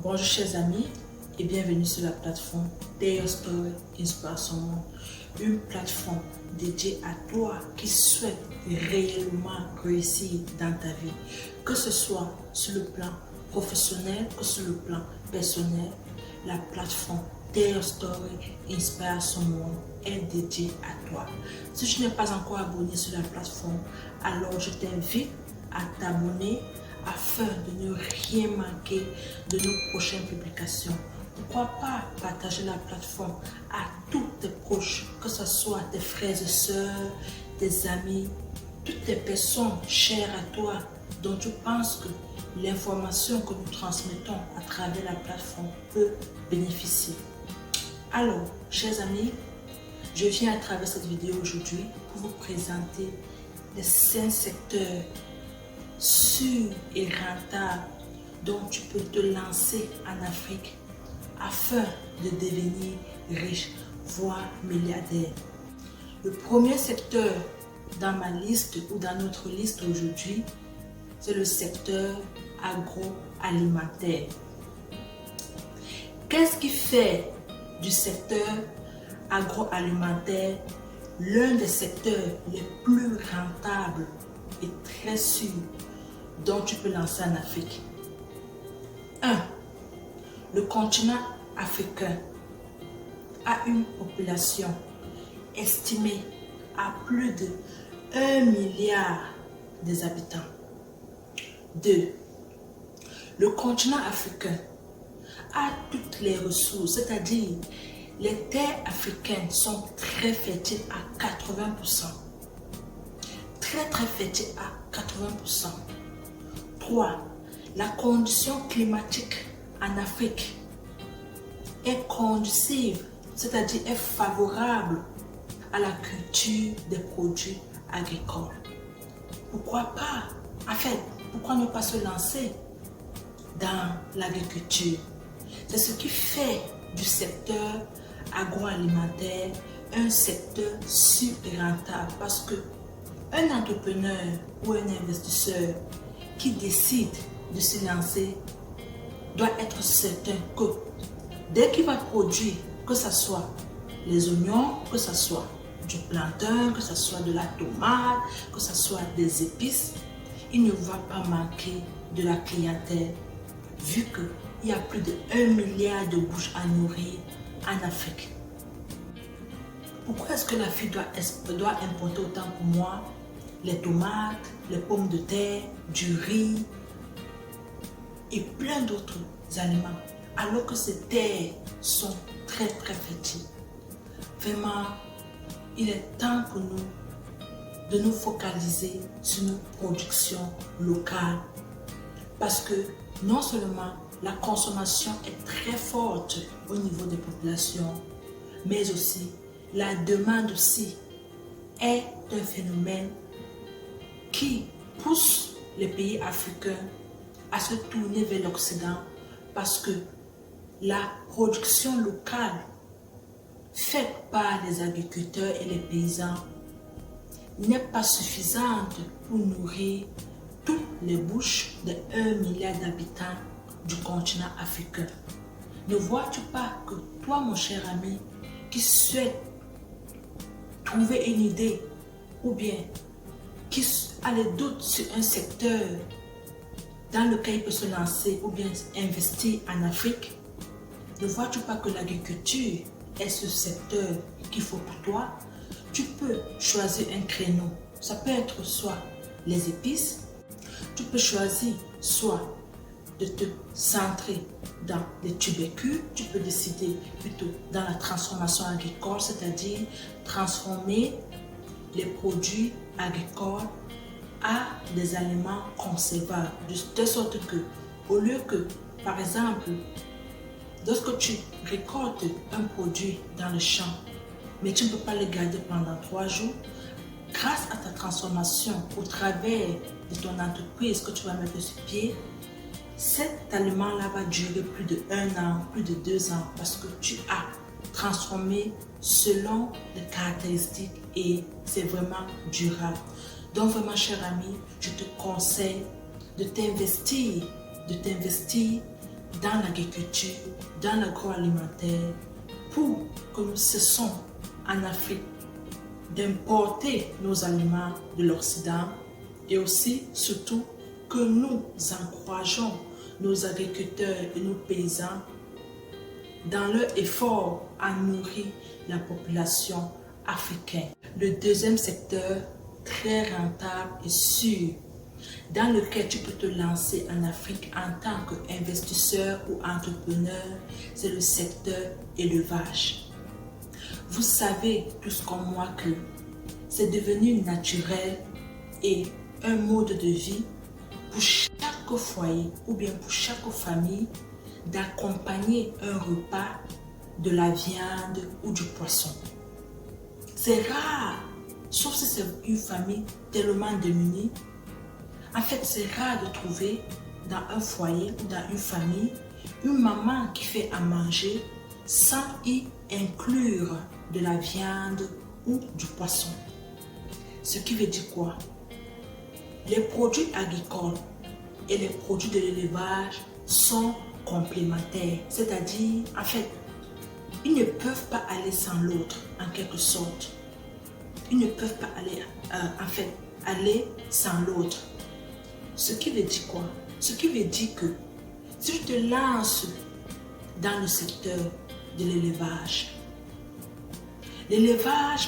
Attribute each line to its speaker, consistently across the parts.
Speaker 1: Bonjour chers amis et bienvenue sur la plateforme Tell Your Story Inspire Someone, une plateforme dédiée à toi qui souhaite réellement réussir dans ta vie, que ce soit sur le plan professionnel ou sur le plan personnel. La plateforme Tell Your Story Inspire Someone est dédiée à toi. Si tu n'es pas encore abonné sur la plateforme, alors je t'invite à t'abonner afin de ne rien manquer de nos prochaines publications. Pourquoi pas partager la plateforme à tous tes proches, que ce soit tes frères et sœurs, tes amis, toutes les personnes chères à toi dont tu penses que l'information que nous transmettons à travers la plateforme peut bénéficier. Alors, chers amis, je viens à travers cette vidéo aujourd'hui pour vous présenter les 5 secteurs sûrs et rentables dont tu peux te lancer en Afrique afin de devenir riche, voire milliardaire. Le premier secteur dans ma liste ou dans notre liste aujourd'hui, c'est le secteur agroalimentaire. Qu'est-ce qui fait du secteur agroalimentaire l'un des secteurs les plus rentables et très sûrs dont tu peux lancer en Afrique? 1. Le continent africain a une population estimée à plus de 1 milliard d'habitants. 2. Le continent africain a toutes les ressources, c'est-à-dire les terres africaines sont très fertiles à 80%. Très fertiles à 80%. 3. La condition climatique en Afrique est conducive, c'est-à-dire est favorable à la culture des produits agricoles. Pourquoi pas? En fait, pourquoi ne pas se lancer dans l'agriculture? C'est ce qui fait du secteur agroalimentaire un secteur sûr et rentable, parce que un entrepreneur ou un investisseur qui décide de se lancer doit être certain que dès qu'il va produire, que ce soit les oignons, que ce soit du plantain, que ce soit de la tomate, que ce soit des épices, il ne va pas manquer de la clientèle, vu qu'il y a plus de 1 milliard de bouches à nourrir en Afrique. Pourquoi est-ce que l'Afrique doit importer autant pour moi les tomates, les pommes de terre, du riz et plein d'autres aliments, alors que ces terres sont très fertiles? Vraiment, il est temps pour nous de nous focaliser sur nos productions locales, parce que non seulement la consommation est très forte au niveau des populations, mais aussi la demande aussi est un phénomène qui pousse les pays africains à se tourner vers l'Occident, parce que la production locale faite par les agriculteurs et les paysans n'est pas suffisante pour nourrir toutes les bouches de 1 milliard d'habitants du continent africain. Ne vois-tu pas que toi, mon cher ami, qui souhaite trouver une idée ou bien qui a les doutes sur un secteur dans lequel il peut se lancer ou bien investir en Afrique, ne vois-tu pas que l'agriculture est ce secteur qu'il faut pour toi? Tu peux choisir un créneau. Ça peut être soit les épices, tu peux choisir soit de te centrer dans les tubercules, tu peux décider plutôt dans la transformation agricole, c'est-à-dire transformer les produits agricoles à des aliments conservables, de telle sorte que, au lieu que, par exemple, lorsque tu récoltes un produit dans le champ, mais tu ne peux pas le garder pendant 3 jours, grâce à ta transformation au travers de ton entreprise que tu vas mettre sur pied, cet aliment-là va durer plus de 1 an, plus de 2 ans, parce que tu as transformé selon les caractéristiques et c'est vraiment durable. Donc vraiment, cher ami, je te conseille de t'investir dans l'agriculture, dans l'agroalimentaire, pour que nous cessons en Afrique d'importer nos aliments de l'Occident et aussi, surtout, que nous encourageons nos agriculteurs et nos paysans dans leur effort à nourrir la population africaine. Le deuxième secteur, très rentable et sûr, dans lequel tu peux te lancer en Afrique en tant qu'investisseur ou entrepreneur, c'est le secteur élevage. Vous savez tous comme moi que c'est devenu naturel et un mode de vie pour chaque foyer ou bien pour chaque famille d'accompagner un repas de la viande ou du poisson. C'est rare, sauf si c'est une famille tellement démunie. En fait, c'est rare de trouver dans un foyer ou dans une famille une maman qui fait à manger sans y inclure de la viande ou du poisson. Ce qui veut dire quoi? Les produits agricoles et les produits de l'élevage sont complémentaires. C'est-à-dire, en fait, ils ne peuvent pas aller sans l'autre, en quelque sorte. Ils ne peuvent pas aller, aller sans l'autre. Ce qui veut dire quoi? Ce qui veut dire que si tu te lances dans le secteur de l'élevage,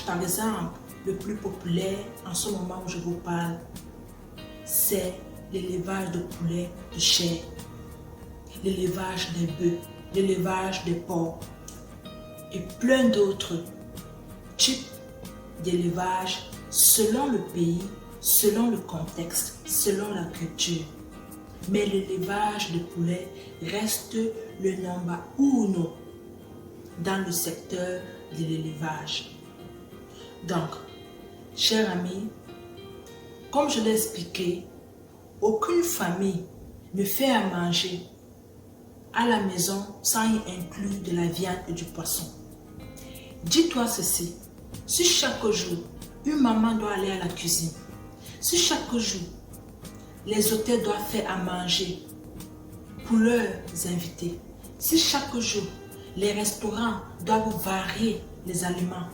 Speaker 1: par exemple, le plus populaire en ce moment où je vous parle, c'est l'élevage de poulets de chair, l'élevage des bœufs, l'élevage des porcs et plein d'autres types d'élevage selon le pays, selon le contexte, selon la culture. Mais l'élevage de poulets reste le number uno dans le secteur de l'élevage. Donc, chers amis, comme je l'ai expliqué, aucune famille ne fait à manger à la maison sans y inclure de la viande et du poisson. Dis-toi ceci, si chaque jour, une maman doit aller à la cuisine, si chaque jour, les hôtels doivent faire à manger pour leurs invités, si chaque jour, les restaurants doivent varier les aliments,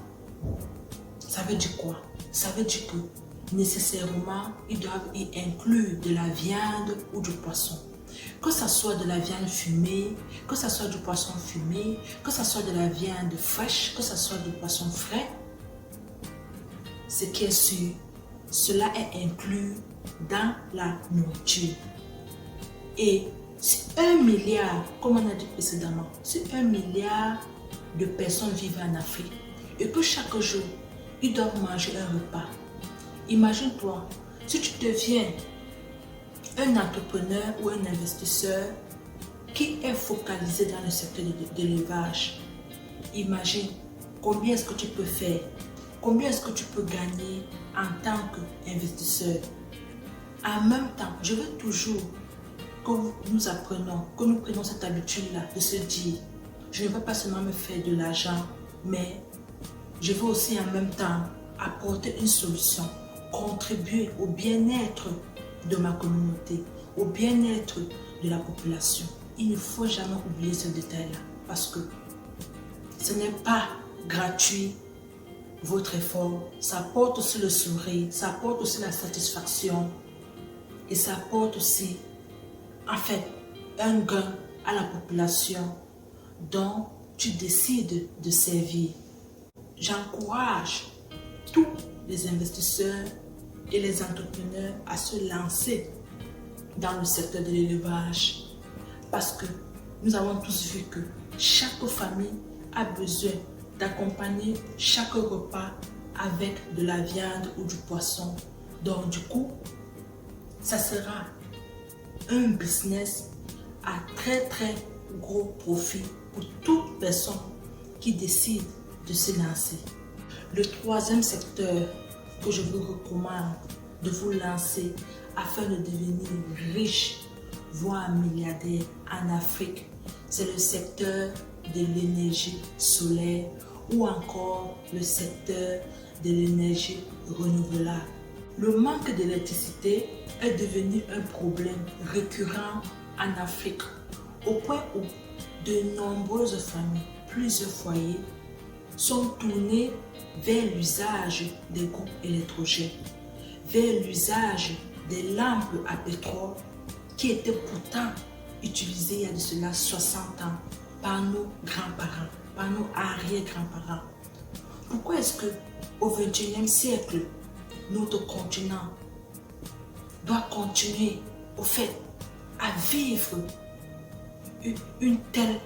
Speaker 1: ça veut dire quoi? Ça veut dire que nécessairement, ils doivent y inclure de la viande ou du poisson. Que ce soit de la viande fumée, que ce soit du poisson fumé, que ce soit de la viande fraîche, que ce soit du poisson frais, ce qui est sûr, cela est inclus dans la nourriture. Et si 1 milliard, comme on a dit précédemment, si 1 milliard de personnes vivent en Afrique et que chaque jour, ils doivent manger un repas, imagine-toi, si tu deviens un entrepreneur ou un investisseur qui est focalisé dans le secteur de l'élevage, imagine combien est-ce que tu peux faire, combien est-ce que tu peux gagner en tant qu'investisseur. En même temps, je veux toujours que nous apprenions, que nous prenions cette habitude-là de se dire, je ne veux pas seulement me faire de l'argent, mais je veux aussi en même temps apporter une solution, contribuer au bien-être de ma communauté, au bien-être de la population. Il ne faut jamais oublier ce détail-là parce que ce n'est pas gratuit votre effort. Ça apporte aussi le sourire, ça apporte aussi la satisfaction et ça apporte aussi, en fait, un gain à la population dont tu décides de servir. J'encourage tous les investisseurs et les entrepreneurs à se lancer dans le secteur de l'élevage parce que nous avons tous vu que chaque famille a besoin d'accompagner chaque repas avec de la viande ou du poisson. Donc du coup, ça sera un business à très gros profit pour toute personne qui décide de se lancer. Le troisième secteur que je vous recommande de vous lancer afin de devenir riche, voire milliardaire en Afrique, c'est le secteur de l'énergie solaire ou encore le secteur de l'énergie renouvelable. Le manque d'électricité est devenu un problème récurrent en Afrique au point où de nombreuses familles, plusieurs foyers, sont tournés vers l'usage des groupes électrogènes, vers l'usage des lampes à pétrole qui étaient pourtant utilisées il y a de cela 60 ans par nos grands-parents, par nos arrière-grands-parents. Pourquoi est-ce que au XXIe siècle, notre continent doit continuer au fait à vivre une telle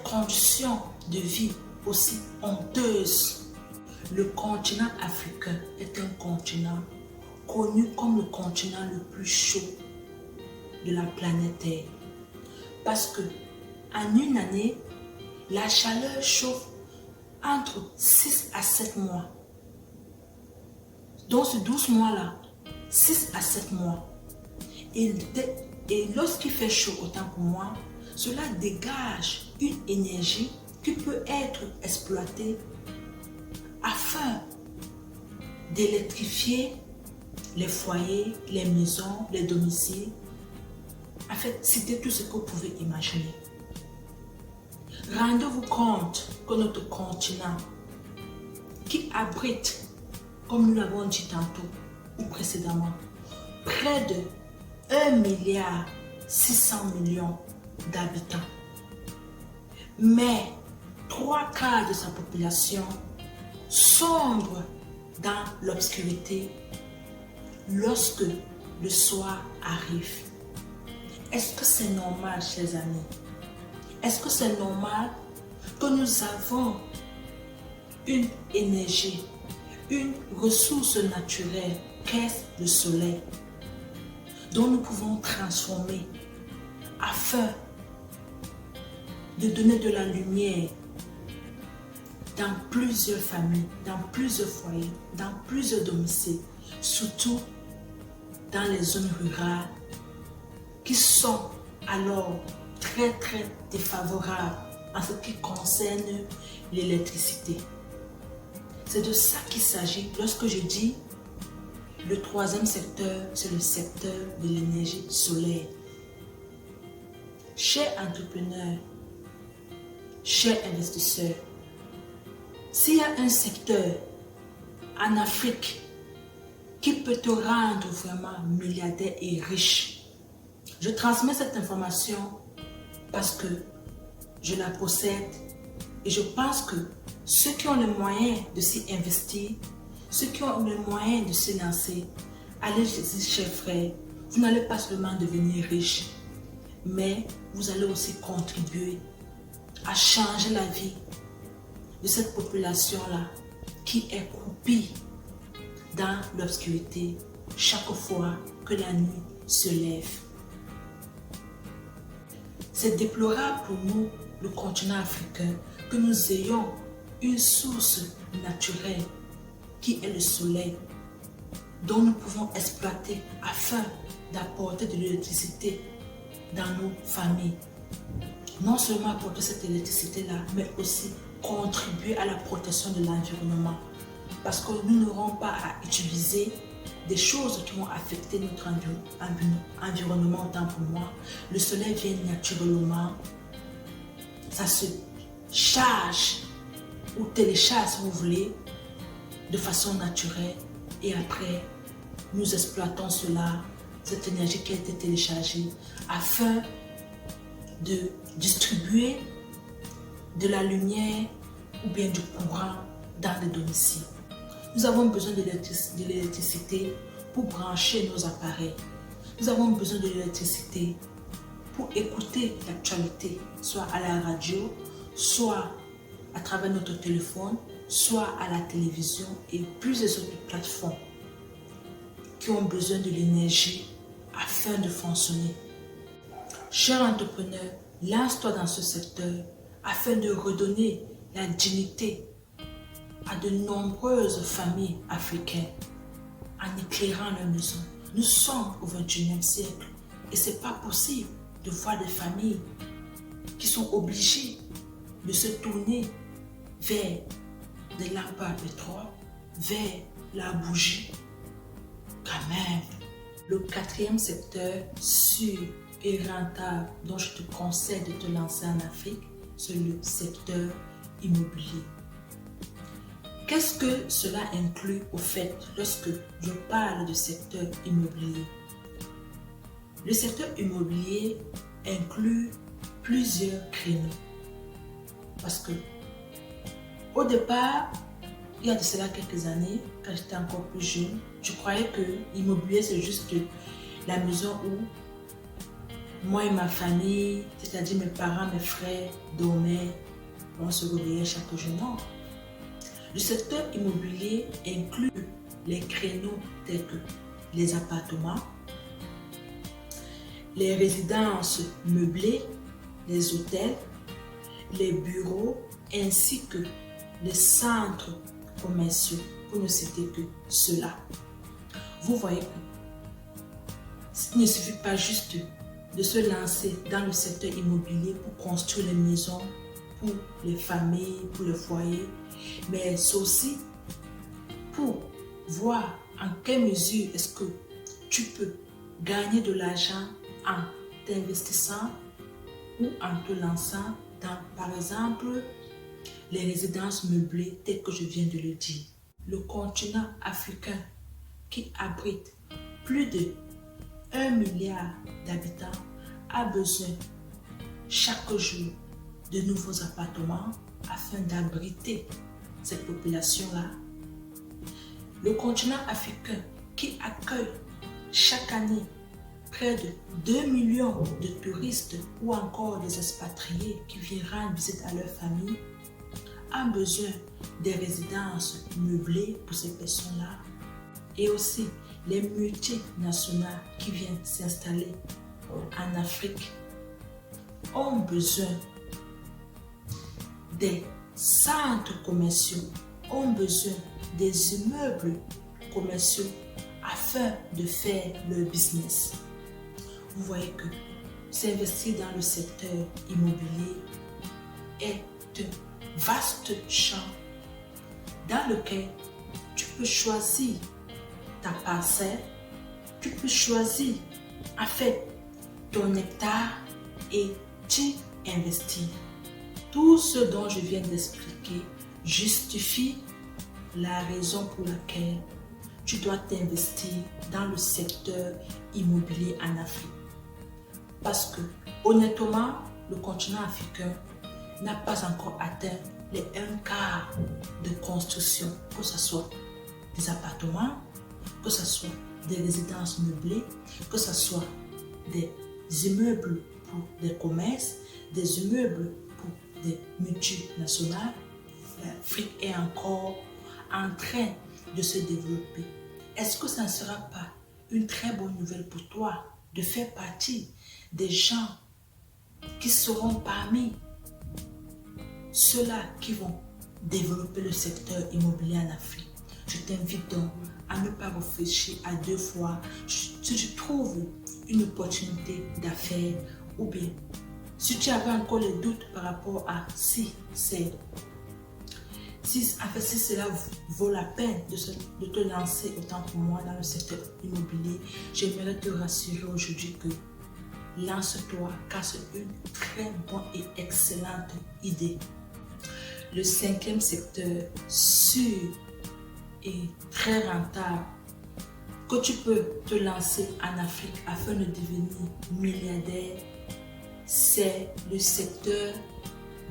Speaker 1: condition de vie aussi honteuse? Le continent africain est un continent connu comme le continent le plus chaud de la planète Terre. Parce que en une année, la chaleur chauffe entre 6 à 7 mois. Donc ces 12 mois-là, 6 à 7 mois. Et lorsqu'il fait chaud, autant pour moi, cela dégage une énergie qui peut être exploitée afin d'électrifier les foyers, les maisons, les domiciles. En fait, c'était tout ce que vous pouvez imaginer. Rendez-vous compte que notre continent, qui abrite, comme nous l'avons dit tantôt ou précédemment, près de 1,6 milliard d'habitants, mais 3/4 de sa population sombre dans l'obscurité lorsque le soir arrive. Est-ce que c'est normal, chers amis? Est-ce que c'est normal que nous avons une énergie, une ressource naturelle qu'est le soleil, dont nous pouvons transformer afin de donner de la lumière dans plusieurs familles, dans plusieurs foyers, dans plusieurs domiciles, surtout dans les zones rurales qui sont alors très défavorables en ce qui concerne l'électricité. C'est de ça qu'il s'agit lorsque je dis le troisième secteur, c'est le secteur de l'énergie solaire. Chers entrepreneurs, chers investisseurs, s'il y a un secteur en Afrique qui peut te rendre vraiment milliardaire et riche, je transmets cette information parce que je la possède et je pense que ceux qui ont les moyens de s'y investir, ceux qui ont les moyens de se lancer, allez-y, chers frères, vous n'allez pas seulement devenir riche, mais vous allez aussi contribuer à changer la vie de cette population-là qui est croupie dans l'obscurité chaque fois que la nuit se lève. C'est déplorable pour nous, le continent africain, que nous ayons une source naturelle qui est le soleil, dont nous pouvons exploiter afin d'apporter de l'électricité dans nos familles. Non seulement apporter cette électricité-là, mais aussi contribuer à la protection de l'environnement. Parce que nous n'aurons pas à utiliser des choses qui vont affecter notre environnement autant pour moi. Le soleil vient naturellement, ça se charge ou télécharge si vous voulez, de façon naturelle, et après nous exploitons cela, cette énergie qui a été téléchargée, afin de distribuer de la lumière ou bien du courant dans les domiciles. Nous avons besoin de l'électricité pour brancher nos appareils. Nous avons besoin de l'électricité pour écouter l'actualité, soit à la radio, soit à travers notre téléphone, soit à la télévision et plusieurs autres plateformes qui ont besoin de l'énergie afin de fonctionner. Cher entrepreneur, lance-toi dans ce secteur afin de redonner la dignité à de nombreuses familles africaines en éclairant leurs maisons. Nous sommes au XXIe siècle et ce n'est pas possible de voir des familles qui sont obligées de se tourner vers des lampes à pétrole, vers la bougie. Quand même, le quatrième secteur sur et rentable dont je te conseille de te lancer en Afrique, c'est le secteur immobilier. Qu'est-ce que cela inclut au fait lorsque je parle de secteur immobilier? Le secteur immobilier inclut plusieurs créneaux. Parce que au départ, il y a de cela quelques années, quand j'étais encore plus jeune, je croyais que l'immobilier c'est juste la maison où moi et ma famille, c'est-à-dire mes parents, mes frères, dormaient, on se réveillait chaque jour. Non. Le secteur immobilier inclut les créneaux tels que les appartements, les résidences meublées, les hôtels, les bureaux ainsi que les centres commerciaux, pour ne citer que cela. Vous voyez qu'il ne suffit pas juste de se lancer dans le secteur immobilier pour construire les maisons, pour les familles, pour les foyers, mais c'est aussi pour voir en quelle mesure est-ce que tu peux gagner de l'argent en t'investissant ou en te lançant dans, par exemple, les résidences meublées telles que je viens de le dire. Le continent africain qui abrite plus de 1 milliard d'habitants a besoin chaque jour de nouveaux appartements afin d'abriter cette population-là. Le continent africain qui accueille chaque année près de 2 millions de touristes ou encore des expatriés qui viennent rendre visite à leur famille a besoin des résidences meublées pour ces personnes-là. Et aussi les multinationales qui viennent s'installer en Afrique ont besoin des centres commerciaux, ont besoin des immeubles commerciaux afin de faire leur business. Vous voyez que s'investir dans le secteur immobilier est un vaste champ dans lequel tu peux choisir ta parcelle, tu peux choisir en fait ton hectare et tu investis. Tout ce dont je viens d'expliquer justifie la raison pour laquelle tu dois t'investir dans le secteur immobilier en Afrique. Parce que, honnêtement, le continent africain n'a pas encore atteint les 1/4 de construction, que ce soit des appartements, que ce soit des résidences meublées, que ce soit des immeubles pour des commerces, des immeubles pour des multinationales. L'Afrique est encore en train de se développer. Est-ce que ça ne sera pas une très bonne nouvelle pour toi de faire partie des gens qui seront parmi ceux-là qui vont développer le secteur immobilier en Afrique? Je t'invite donc à ne pas réfléchir à 2 fois si tu trouves une opportunité d'affaires ou bien si tu avais encore les doutes par rapport à si cela vaut la peine de te lancer autant que moi dans le secteur immobilier, j'aimerais te rassurer aujourd'hui que lance-toi car c'est une très bonne et excellente idée. Le 5e secteur sûr et très rentable que tu peux te lancer en Afrique afin de devenir milliardaire, c'est le secteur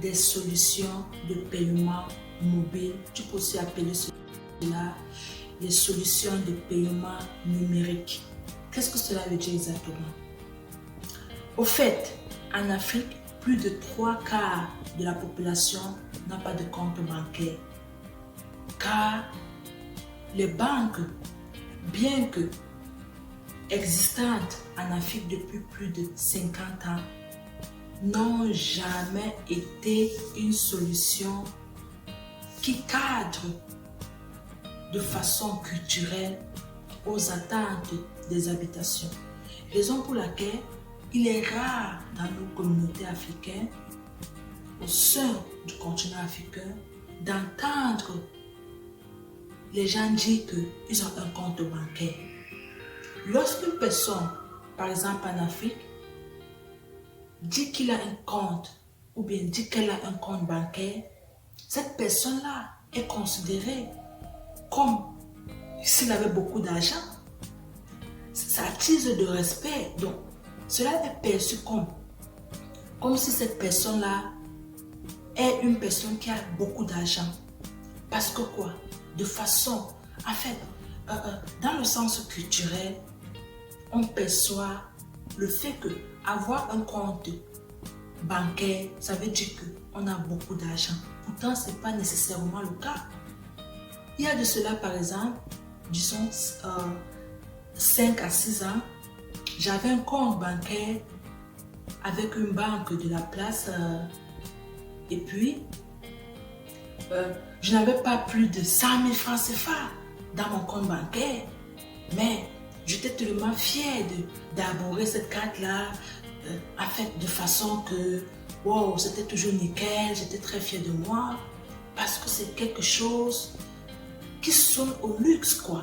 Speaker 1: des solutions de paiement mobile. Tu peux aussi appeler cela les solutions de paiement numérique. Qu'est-ce que cela veut dire exactement? Au fait, en Afrique, plus de 3/4 de la population n'a pas de compte bancaire. Car les banques, bien que existantes en Afrique depuis plus de 50 ans, n'ont jamais été une solution qui cadre de façon culturelle aux attentes des habitations. Raison pour laquelle il est rare dans nos communautés africaines, au sein du continent africain, d'entendre les gens dire qu'ils ont un compte bancaire. Lorsqu'une personne, par exemple en Afrique, dit qu'il a un compte ou bien dit qu'elle a un compte bancaire, cette personne-là est considérée comme s'il avait beaucoup d'argent. Ça attise de respect. Donc, cela est perçu comme si cette personne-là est une personne qui a beaucoup d'argent. Parce que quoi? De façon, en fait, dans le sens culturel, on perçoit le fait que avoir un compte bancaire, ça veut dire qu'on a beaucoup d'argent. Pourtant, ce n'est pas nécessairement le cas. Il y a de cela, par exemple, disons 5 à 6 ans, j'avais un compte bancaire avec une banque de la place et puis je n'avais pas plus de 100 000 francs CFA dans mon compte bancaire, mais j'étais tellement fière d'arborer cette carte-là, en fait, de façon que, wow, c'était toujours nickel, j'étais très fière de moi, parce que c'est quelque chose qui sonne au luxe, quoi.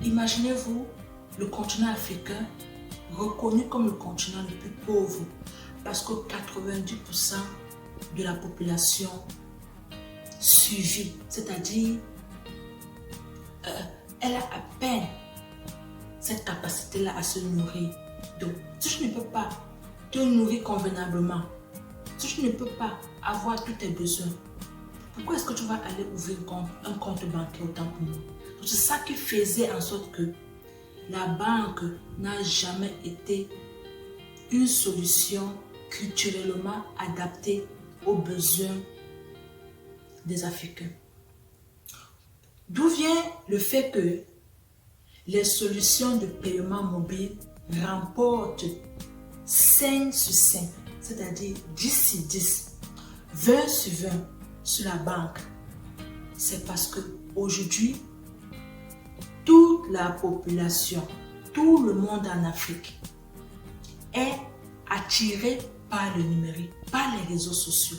Speaker 1: Imaginez-vous le continent africain reconnu comme le continent le plus pauvre, parce que 90% de la population suivie, c'est-à-dire elle a à peine cette capacité-là à se nourrir. Donc, si tu ne peux pas te nourrir convenablement, si tu ne peux pas avoir tous tes besoins, pourquoi est-ce que tu vas aller ouvrir un compte bancaire autant pour moi? C'est ça qui faisait en sorte que la banque n'a jamais été une solution culturellement adaptée aux besoins des Africains. D'où vient le fait que les solutions de paiement mobile remportent 5 sur 5, c'est-à-dire 10 sur 10, 20 sur 20 sur la banque? C'est parce qu'aujourd'hui, toute la population, tout le monde en Afrique est attiré par le numérique, par les réseaux sociaux,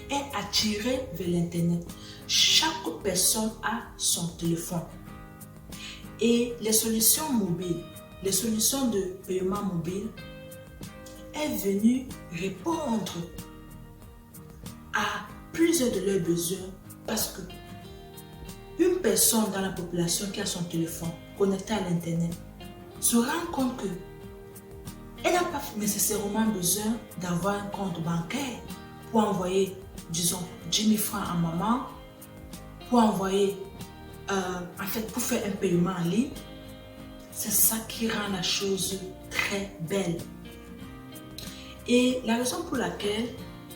Speaker 1: est attiré vers l'Internet. Chaque personne a son téléphone. Et les solutions mobiles, les solutions de paiement mobile est venue répondre à plusieurs de leurs besoins parce que une personne dans la population qui a son téléphone connecté à l'Internet se rend compte que elle n'a pas nécessairement besoin d'avoir un compte bancaire pour envoyer, disons, 10 000 francs à maman, pour envoyer, en fait, pour faire un paiement en ligne. C'est ça qui rend la chose très belle. Et la raison pour laquelle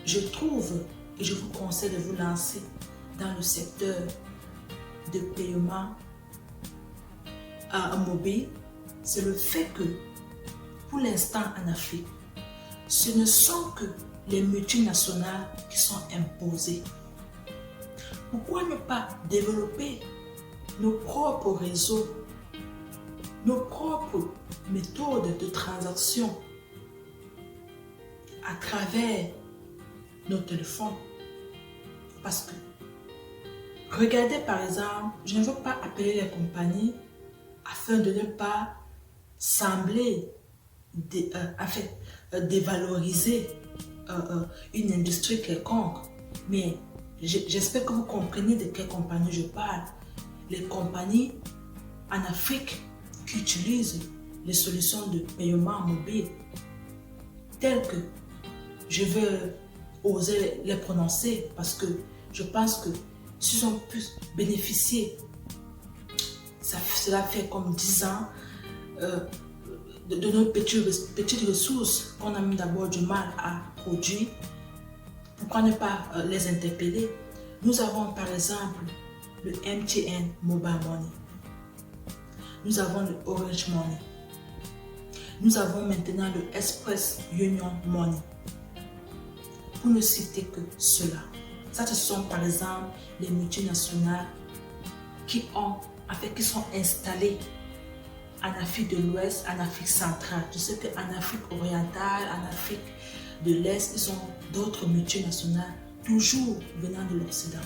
Speaker 1: je trouve et je vous conseille de vous lancer dans le secteur de paiement mobile, c'est le fait que pour l'instant en Afrique, ce ne sont que les multinationales qui sont imposées. Pourquoi ne pas développer nos propres réseaux, nos propres méthodes de transaction à travers nos téléphones? Parce que, regardez par exemple, je ne veux pas appeler les compagnies afin de ne pas sembler dévaloriser une industrie quelconque. Mais j'espère que vous comprenez de quelle compagnie je parle. Les compagnies en Afrique qui utilisent les solutions de paiement mobile telles que je veux oser les prononcer parce que je pense que s'ils ont pu bénéficier, cela fait comme 10 ans de nos petites ressources qu'on a mis d'abord du mal à produire. Pourquoi ne pas les interpeller? Nous avons par exemple le MTN Mobile Money. Nous avons le Orange Money. Nous avons maintenant le Express Union Money. Pour ne citer que cela. Ça, ce sont par exemple les multinationales qui sont installées en Afrique de l'Ouest, en Afrique centrale. Je sais qu'en Afrique orientale, en Afrique de l'Est, ils ont d'autres multinationales, toujours venant de l'Occident.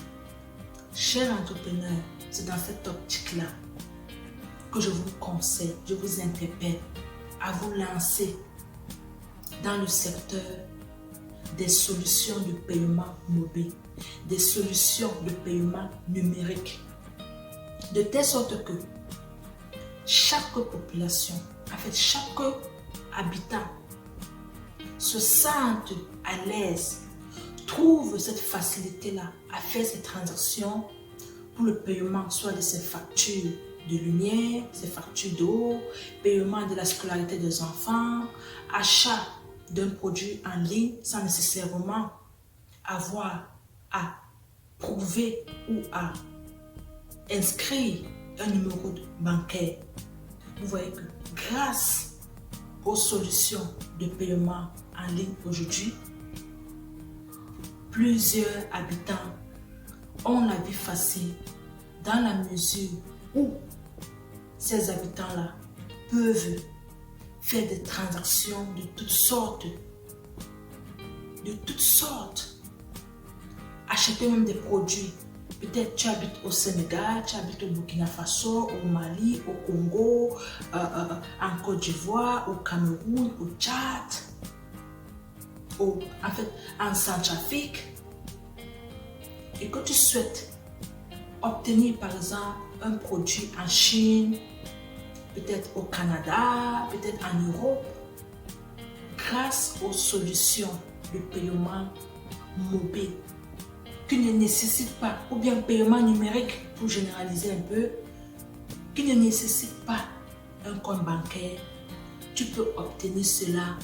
Speaker 1: Chers entrepreneurs, c'est dans cette optique-là que je vous conseille, je vous interpelle à vous lancer dans le secteur des solutions de paiement mobile, des solutions de paiement numérique, de telle sorte que chaque population, en fait chaque habitant se sente à l'aise, trouve cette facilité-là à faire ses transactions pour le paiement, soit de ses factures de lumière, ses factures d'eau, paiement de la scolarité des enfants, achat d'un produit en ligne sans nécessairement avoir à prouver ou à inscrire un numéro bancaire. Vous voyez que grâce aux solutions de paiement en ligne aujourd'hui, plusieurs habitants ont la vie facile dans la mesure où ces habitants-là peuvent faire des transactions de toutes sortes, acheter même des produits. Peut-être tu habites au Sénégal, tu habites au Burkina Faso, au Mali, au Congo, en Côte d'Ivoire, au Cameroun, au Tchad, en Centrafrique, et que tu souhaites obtenir par exemple un produit en Chine, peut-être au Canada, peut-être en Europe, grâce aux solutions de paiement mobile qui ne nécessitent pas, ou bien paiement numérique pour généraliser un peu, qui ne nécessite pas un compte bancaire, tu peux obtenir cela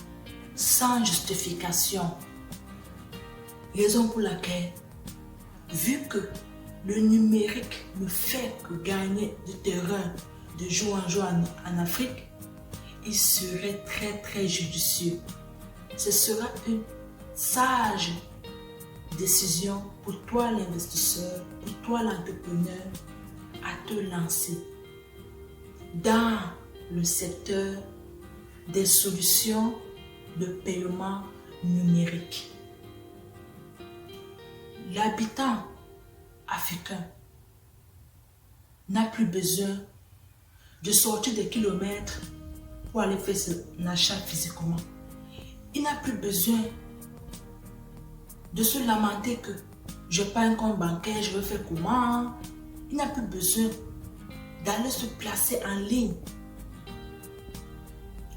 Speaker 1: sans justification. Raison pour laquelle, vu que le numérique ne fait que gagner du terrain de jour en jour en Afrique, il serait très judicieux. Ce sera une sage décision pour toi l'investisseur, pour toi l'entrepreneur, à te lancer dans le secteur des solutions de paiement numérique. L'habitant africain n'a plus besoin de sortir des kilomètres pour aller faire son achat physiquement. Il n'a plus besoin de se lamenter que je n'ai pas un compte bancaire, je vais faire comment. Il n'a plus besoin d'aller se placer en ligne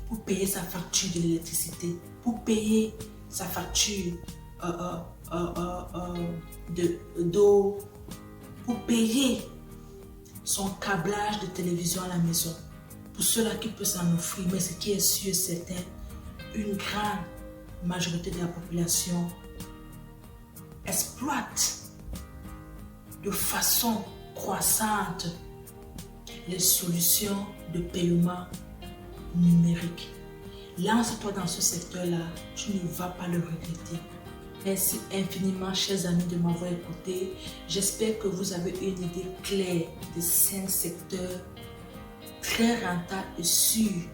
Speaker 1: pour payer sa facture de l'électricité, pour payer sa facture d'eau, pour payer son câblage de télévision à la maison. Pour ceux-là qui peuvent s'en offrir, mais ce qui est sûr et certain, une grande majorité de la population exploite de façon croissante les solutions de paiement numérique. Lance-toi dans ce secteur-là, tu ne vas pas le regretter. Merci infiniment, chers amis, de m'avoir écouté. J'espère que vous avez une idée claire des 5 secteurs très rentables et sûrs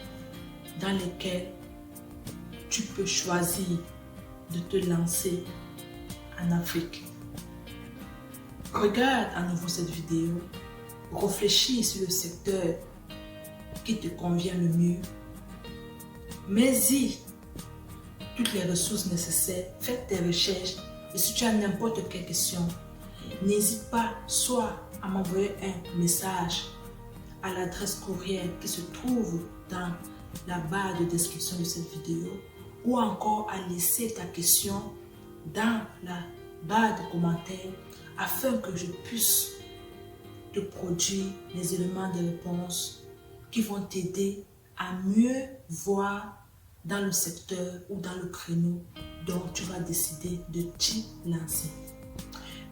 Speaker 1: dans lesquels tu peux choisir de te lancer en Afrique. Regarde à nouveau cette vidéo, réfléchis sur le secteur qui te convient le mieux, mets-y toutes les ressources nécessaires, fais tes recherches et si tu as n'importe quelle question, n'hésite pas soit à m'envoyer un message à l'adresse courriel qui se trouve dans la barre de description de cette vidéo ou encore à laisser ta question dans la barre de commentaires afin que je puisse te produire les éléments de réponse qui vont t'aider à mieux voir dans le secteur ou dans le créneau dont tu vas décider de t'y lancer.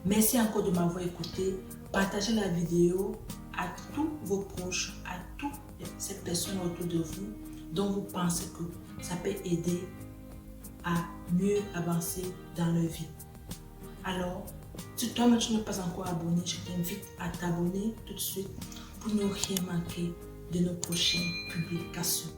Speaker 1: Merci encore de m'avoir écouté. Partagez la vidéo à tous vos proches, à toutes ces personnes autour de vous dont vous pensez que ça peut aider à mieux avancer dans leur vie. Alors, si toi-même tu n'es pas encore abonné, je t'invite à t'abonner tout de suite pour ne rien manquer de nos prochaines publications.